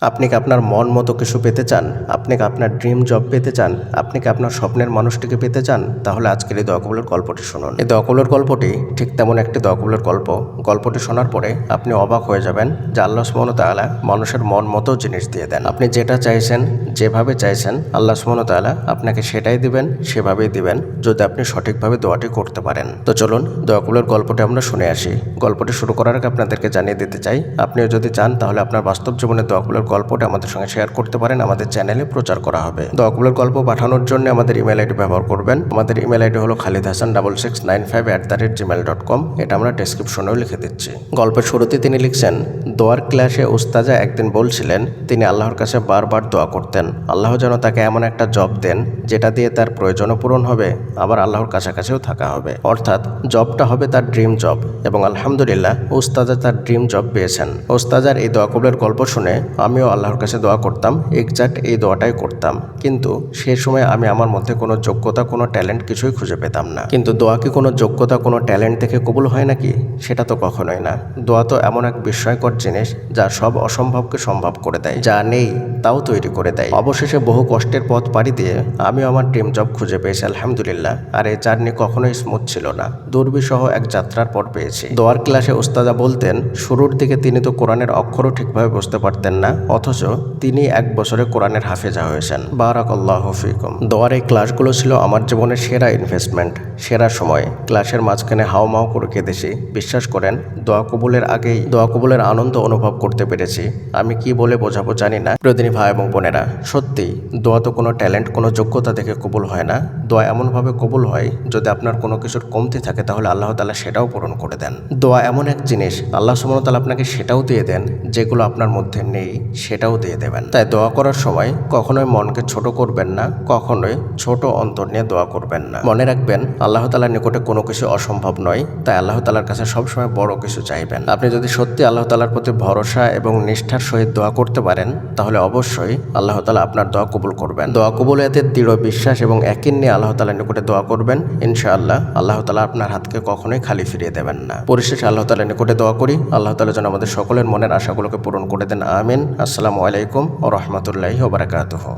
আপনি কি আপনার মন মতো কিছু পেতে চান? আপনি কি আপনার ড্রিম জব পেতে চান? আপনি কি আপনার স্বপ্নের মানুষটিকে পেতে চান? তাহলে আজকের এই দোয়া কবুলের গল্পটি শুনুন। এই দোয়া কবুলের গল্পটি ঠিক তেমন একটি দোয়া কবুলের গল্প। গল্পটি শোনার পরে আপনি অবাক হয়ে যাবেন যে আল্লাহ সুবহানাহু ওয়া তাআলা মানুষের মন মতো জিনিস দিয়ে দেন। আপনি যেটা চাইছেন, যেভাবে চাইছেন, আল্লাহ সুবহানাহু ওয়া তাআলা আপনাকে সেটাই দিবেন, সেভাবেই দিবেন, যদি আপনি সঠিকভাবে দোয়াটি করতে পারেন। তো চলুন দোয়া কবুলের গল্পটি আমরা শুনে আসি। গল্পটি শুরু করার আগে আপনাদেরকে জানিয়ে দিতে চাই, আপনিও যদি চান তাহলে আপনার বাস্তব জীবনে দোয়া কবুলের গল্পটা আমাদের সঙ্গে শেয়ার করতে পারেন, আমাদের চ্যানেলে প্রচার করা হবে। দোয়া কবুলের গল্প পাঠানোর জন্য আমাদের ইমেল আইডি ব্যবহার করবেন। আমাদের ইমেল আইডি হলো khalidhasan6695@gmail.com। এটা আমরা ডেসক্রিপশনেও লিখে দিচ্ছি। গল্পের শুরুতে তিনি লিখছেন, দোয়ার ক্লাসে উস্তাজা একদিন বলছিলেন তিনি আল্লাহর কাছে বারবার দোয়া করতেন আল্লাহ যেন তাকে এমন একটা জব দেন যেটা দিয়ে তার প্রয়োজনও পূরণ হবে, আবার আল্লাহর কাছাকাছিও থাকা হবে। অর্থাৎ জবটা হবে তার ড্রিম জব, এবং আলহামদুলিল্লাহ উস্তাজা তার ড্রিম জব পেয়েছেন। উস্তাজার এই দোয়া কবুলের গল্প শুনে আমিও আল্লাহর কাছে দোয়া করতাম, এক্সাক্ট এই দোয়াটাই করতাম। কিন্তু সে সময় আমি আমার মধ্যে কোনো যোগ্যতা, কোনো ট্যালেন্ট কিছুই খুঁজে পেতাম না। কিন্তু দোয়া কি কোনো যোগ্যতা, কোনো ট্যালেন্ট থেকে কবুল হয় নাকি? সেটা তো কখনোই না। দোয়া তো এমন এক বিস্ময়কর জিনিস যা সব অসম্ভবকে সম্ভব করে দেয়, যা নেই তাও তৈরি করে দেয়। অবশেষে বহু কষ্টের পথ পাড়ি দিয়ে আমিও আমার ড্রিম জব খুঁজে পেয়েছি আলহামদুলিল্লাহ। আর এই জার্নি কখনোই স্মুথ ছিল না, দুর্বিষহ এক যাত্রার পর পেয়েছি। দোয়ার ক্লাসে উস্তাদা বলতেন শুরুর দিকে তিনি তো কোরআনের অক্ষরও ঠিকভাবে বুঝতে পারতেন না, অথচ তিনি 1 বছরে কোরআনের হাফেজা হয়েছেন। বারাকাল্লাহু ফিকুম। দোয়ার এই ক্লাসগুলো ছিল আমার জীবনের সেরা ইনভেস্টমেন্ট, সেরা সময়। ক্লাসের মাঝখানে হাওমাও করে কেঁদেছি। বিশ্বাস করেন, দোয়া কবুলের আগেই দোয়া কবুলের আনন্দ অনুভব করতে পেরেছি। আমি কি বলে বোঝাবো জানি না। প্রিয়দিনী ভাই এবং বোনেরা, সত্যি দোয়া তো কোনো ট্যালেন্ট, কোনো যোগ্যতা দেখে কবুল হয় না। দোয়া এমনভাবে কবুল হয়, যদি আপনার কোনো কিছুর কমতি থাকে তাহলে আল্লাহ তাআলা সেটাও পূরণ করে দেন। দোয়া এমন এক জিনিস, আল্লাহ সুবহানাহু ওয়া তাআলা আপনাকে সেটাও দিয়ে দেন যেগুলো আপনার মধ্যে নেই, সেটাও দিয়ে দেবেন। তাই দোয়া করার সময় কখনোই মনকে ছোট করবেন না, কখনোই ছোট অন্তর নিয়ে দোয়া করবেন না। মনে রাখবেন আল্লাহ তাআলার নিকটে কোনো কিছু অসম্ভব নয়, তাই আল্লাহ তাআলার কাছে সবসময় বড় কিছু চাইবেন। আপনি যদি সত্যি আল্লাহ তাআলার প্রতি ভরসা এবং নিষ্ঠার সহিত দোয়া করতে পারেন, তাহলে অবশ্যই আল্লাহ তাআলা আপনার দোয়া কবুল করবেন। দোয়া কবুলিয়াতের দৃঢ় বিশ্বাস এবং ইয়াকিন নিয়ে আল্লাহ তাআলার নিকটে দোয়া করবেন, ইনশাআল্লাহ আল্লাহ তাআলা আপনার হাতকে কখনোই খালি ফিরিয়ে দেবেন না। পরিশেষে আল্লাহ তাআলার নিকটে দোয়া করি, আল্লাহ তাআলা যেন আমাদের সকলের মনের আশাগুলোকে পূরণ করে দেন। আমিন। আসসালামু আলাইকুম ওয়া রাহমাতুল্লাহি ওয়া বারাকাতুহু।